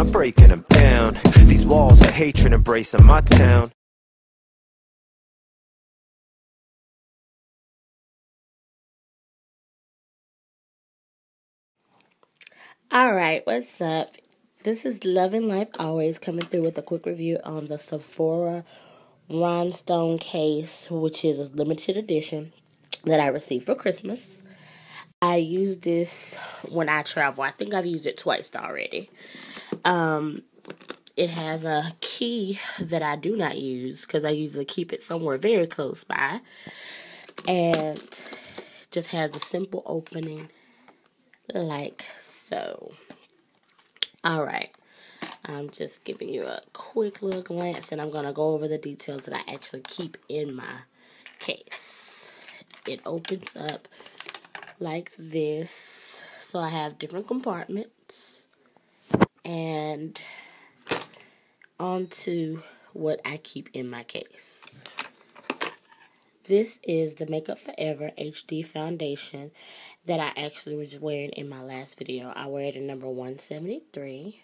I'm breaking them down. These walls of hatred embracing my town. Alright, what's up? This is Love and Life Always coming through with a quick review on the Sephora Rhinestone case, which is a limited edition that I received for Christmas. I use this when I travel. I think I've used it twice already. It has a key that I do not use because I usually keep it somewhere very close by. And just has a simple opening like so. Alright, I'm just giving you a quick little glance and I'm going to go over the details that I actually keep in my case. It opens up like this, so I have different compartments, and onto what I keep in my case. This is the Makeup Forever HD foundation that I actually was wearing in my last video. I wear it in number 173.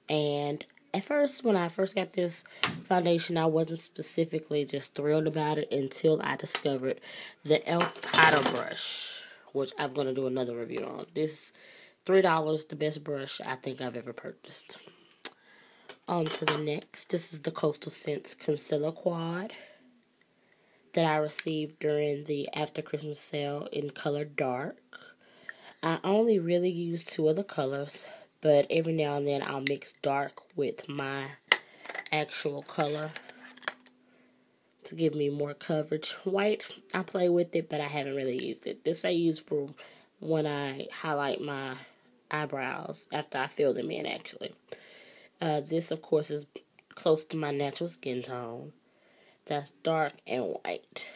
And at first, when I first got this foundation, I wasn't specifically just thrilled about it until I discovered the e.l.f. powder brush, which I'm going to do another review on. This $3, the best brush I think I've ever purchased. On to the next. This is the Coastal Scents Concealer Quad that I received during the after Christmas sale in color dark. I only really use 2 of the colors, but every now and then I'll mix dark with my actual color to give me more coverage. White, I play with it, but I haven't really used it. This I use for when I highlight my eyebrows after I fill them in, actually. This, of course, is close to my natural skin tone. That's dark and white.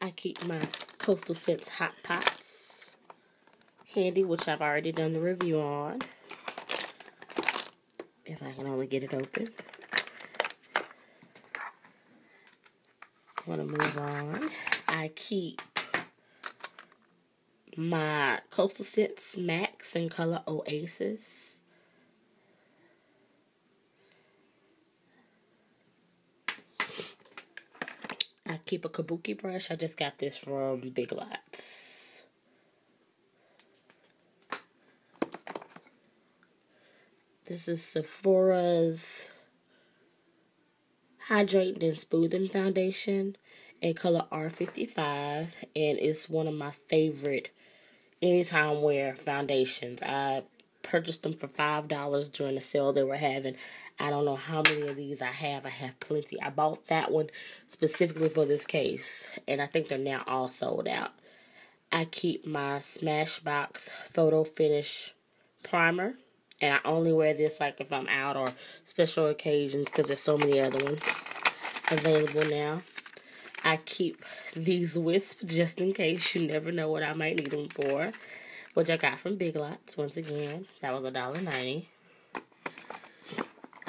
I keep my Coastal Scents Hot Pots handy, which I've already done the review on. If I can only get it open. I want to move on. I keep my Coastal Scents Max in color Oasis. I keep a kabuki brush. I just got this from Big Lots. This is Sephora's Hydrating and Smoothing Foundation in color R55. And it's one of my favorite anytime wear foundations. I purchased them for $5 during the sale they were having. I don't know how many of these I have. I have plenty. I bought that one specifically for this case, and I think they're now all sold out. I keep my Smashbox Photo Finish Primer, and I only wear this like if I'm out or special occasions because there's so many other ones available now. I keep these wisps just in case. You never know what I might need them for, which I got from Big Lots. Once again, that was $1.90.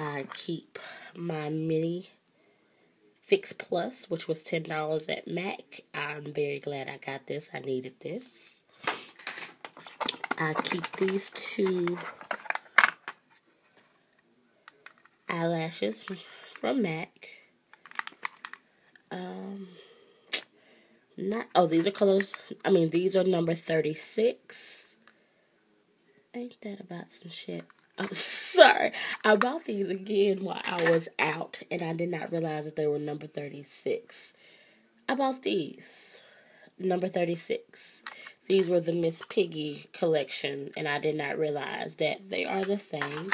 I keep my Mini Fix Plus, which was $10 at MAC. I'm very glad I got this. I needed this. I keep these 2 eyelashes from MAC. These are colors. These are number 36. Ain't that about some shit? I'm sorry. I bought these again while I was out, and I did not realize that they were number 36. I bought these. Number 36. These were the Miss Piggy collection, and I did not realize that they are the same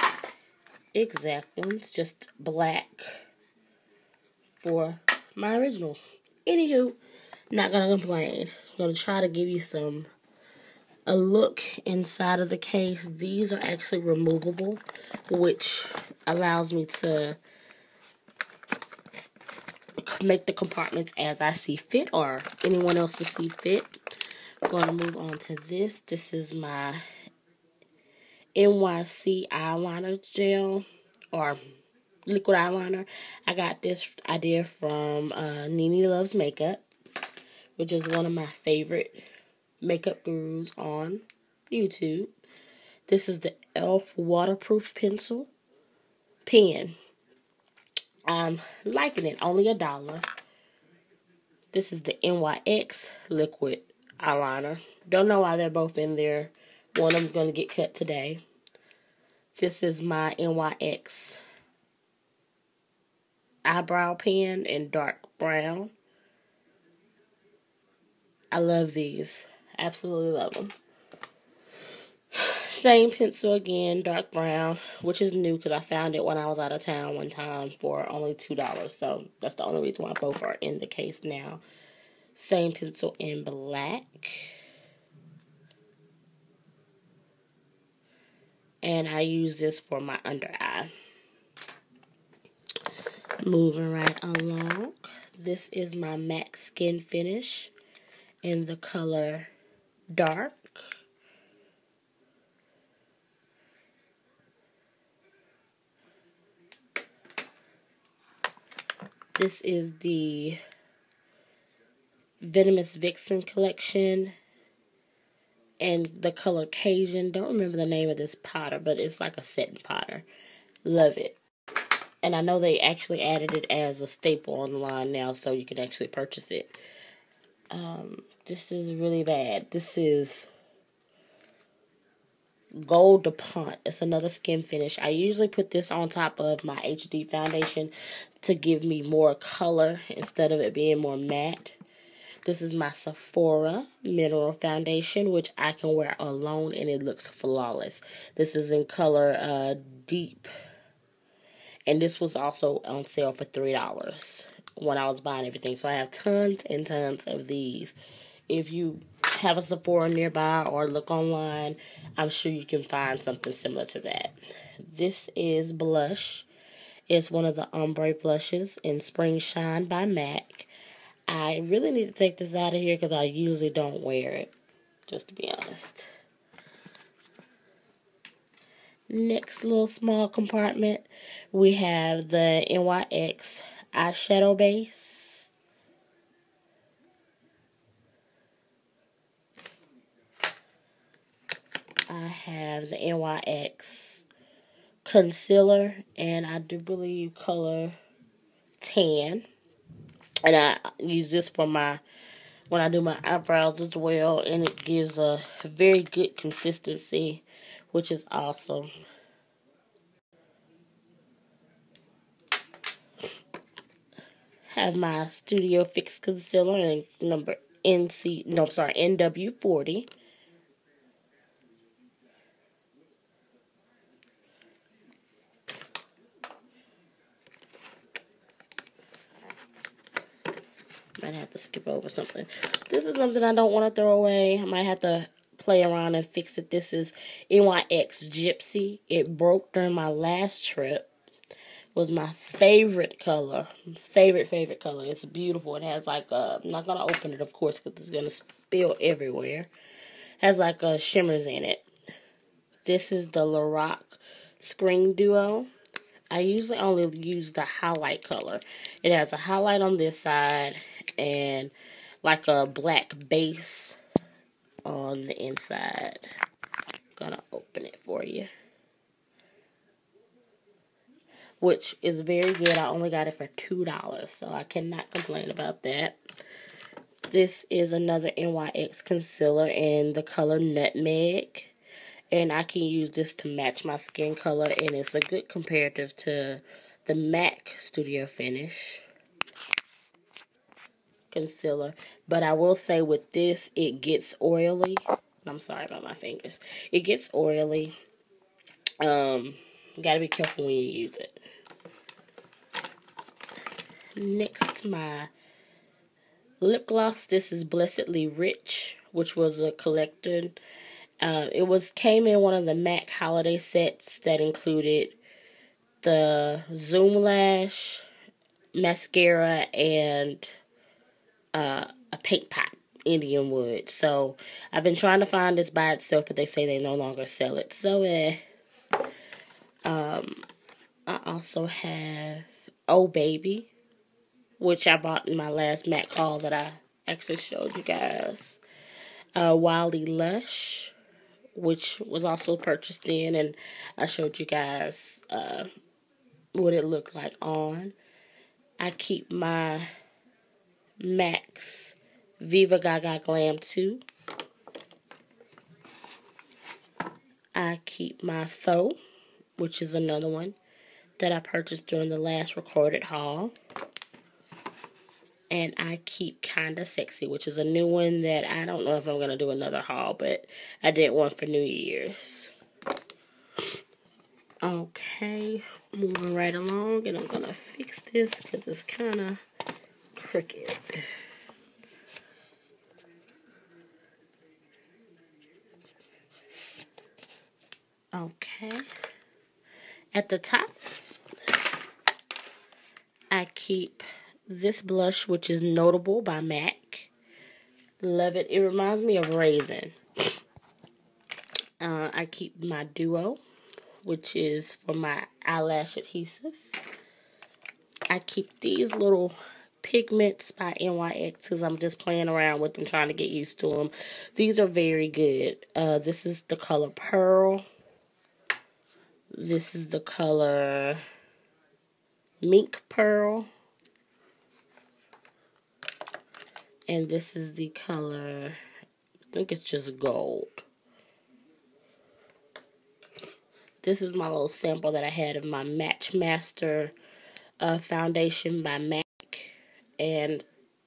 exact ones, just black for my originals. Anywho, not gonna complain. Gonna try to give you a look inside of the case. These are actually removable, which allows me to make the compartments as I see fit, or anyone else to see fit. I'm going to move on to this. This is my NYC eyeliner gel, or liquid eyeliner. I got this idea from Nene Loves Makeup, which is one of my favorite makeup gurus on YouTube. This is the e.l.f. waterproof pen. I'm liking it. Only $1. This is the NYX liquid eyeliner. Don't know why they're both in there. One of them's going to get cut today. This is my NYX eyebrow pen in dark brown. I love these. Absolutely love them. Same pencil again, dark brown, which is new because I found it when I was out of town one time for only $2. So that's the only reason why both are in the case now. Same pencil in black. And I use this for my under eye. Moving right along. This is my MAC Skin Finish in the color dark. This is the Venomous Vixen collection and the color Cajun. Don't remember the name of this powder, but it's like a setting powder. Love it. And I know they actually added it as a staple online now, so you can actually purchase it. This is really bad. This is Gold DuPont. It's another skin finish. I usually put this on top of my HD foundation to give me more color instead of it being more matte. This is my Sephora Mineral Foundation, which I can wear alone and it looks flawless. This is in color Deep. And this was also on sale for $3 when I was buying everything. So I have tons and tons of these. If you have a Sephora nearby or look online, I'm sure you can find something similar to that. This is blush. It's one of the ombre blushes in Spring Shine by MAC. I really need to take this out of here because I usually don't wear it, just to be honest. Next little small compartment, we have the NYX eyeshadow base. I have the NYX concealer, and I do believe color tan. And I use this for when I do my eyebrows as well, and it gives a very good consistency, which is awesome. Have my Studio Fix concealer in NW40. Might have to skip over something. This is something I don't want to throw away. I might have to play around and fix it. This is NYX Gypsy. It broke during my last trip. Was my favorite color. Favorite color. It's beautiful. It has like a, I'm not going to open it, of course, because it's going to spill everywhere. It has like shimmers in it. This is the Lorac Screen Duo. I usually only use the highlight color. It has a highlight on this side and like a black base on the inside. I'm gonna open it for you. Which is very good. I only got it for $2, so I cannot complain about that. This is another NYX concealer in the color Nutmeg. And I can use this to match my skin color, and it's a good comparative to the MAC Studio Finish concealer. But I will say with this, it gets oily. I'm sorry about my fingers. It gets oily. Gotta be careful when you use it. Next, my lip gloss. This is Blessedly Rich, which was a collector. It came in one of the MAC holiday sets that included the Zoom Lash, mascara, and a paint pot, Indian Wood. So I've been trying to find this by itself, but they say they no longer sell it. So I also have Oh Baby, which I bought in my last MAC haul that I actually showed you guys. Wildly Lush, which was also purchased in, and I showed you guys what it looked like on. I keep my MAC's Viva Gaga Glam 2. I keep my Faux, which is another one that I purchased during the last recorded haul. And I keep Kinda Sexy, which is a new one that I don't know if I'm going to do another haul, but I did one for New Year's. Okay, moving right along, and I'm going to fix this because it's kind of crooked. Okay. At the top, I keep this blush, which is Notable by MAC. Love it. It reminds me of Raisin. I keep my Duo, which is for my eyelash adhesive. I keep these little pigments by NYX because I'm just playing around with them, trying to get used to them. These are very good. This is the color Pearl. This is the color Mink Pearl. And this is the color, I think it's just Gold. This is my little sample that I had of my Match Master foundation by MAC. And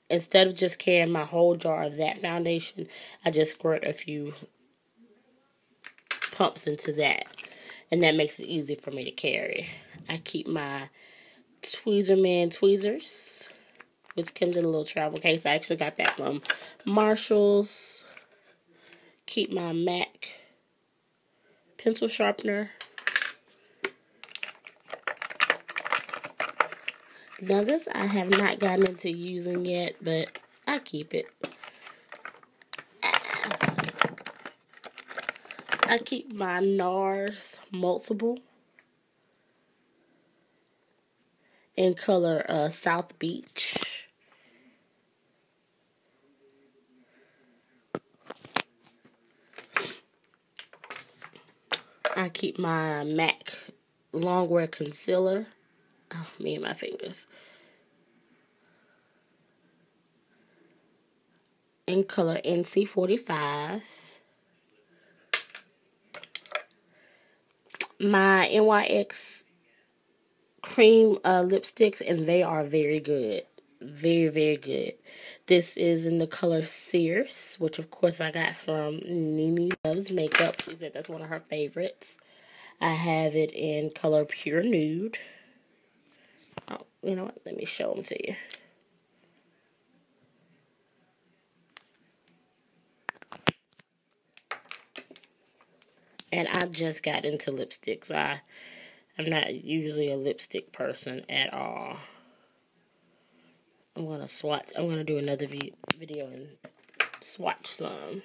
instead of just carrying my whole jar of that foundation, I just squirt a few pumps into that. And that makes it easy for me to carry. I keep my Tweezerman tweezers, which comes in a little travel case. I actually got that from Marshall's. Keep my MAC pencil sharpener. Now this I have not gotten into using yet, but I keep it. I keep my NARS multiple in color South Beach. I keep my MAC Longwear Concealer. Oh, me and my fingers. In color NC45. My NYX cream lipsticks, and they are very good. Very, very good. This is in the color Sears, which of course I got from Nene Loves Makeup. She said that's one of her favorites. I have it in color Pure Nude. Oh, you know what? Let me show them to you. And I just got into lipsticks. I'm not usually a lipstick person at all. I'm going to swatch. I'm going to do another video and swatch some.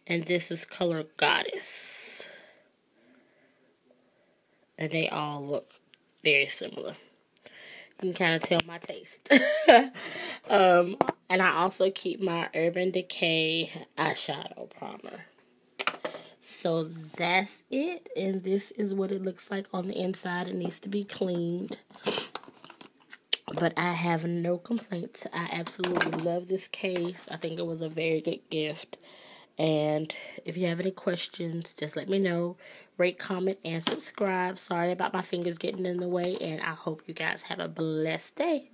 And this is color Goddess. And they all look very similar. You can kind of tell my taste. And I also keep my Urban Decay eyeshadow primer. So that's it. And this is what it looks like on the inside. It needs to be cleaned. But I have no complaints. I absolutely love this case. I think it was a very good gift. And if you have any questions, just let me know. Rate, comment, and subscribe. Sorry about my fingers getting in the way. And I hope you guys have a blessed day.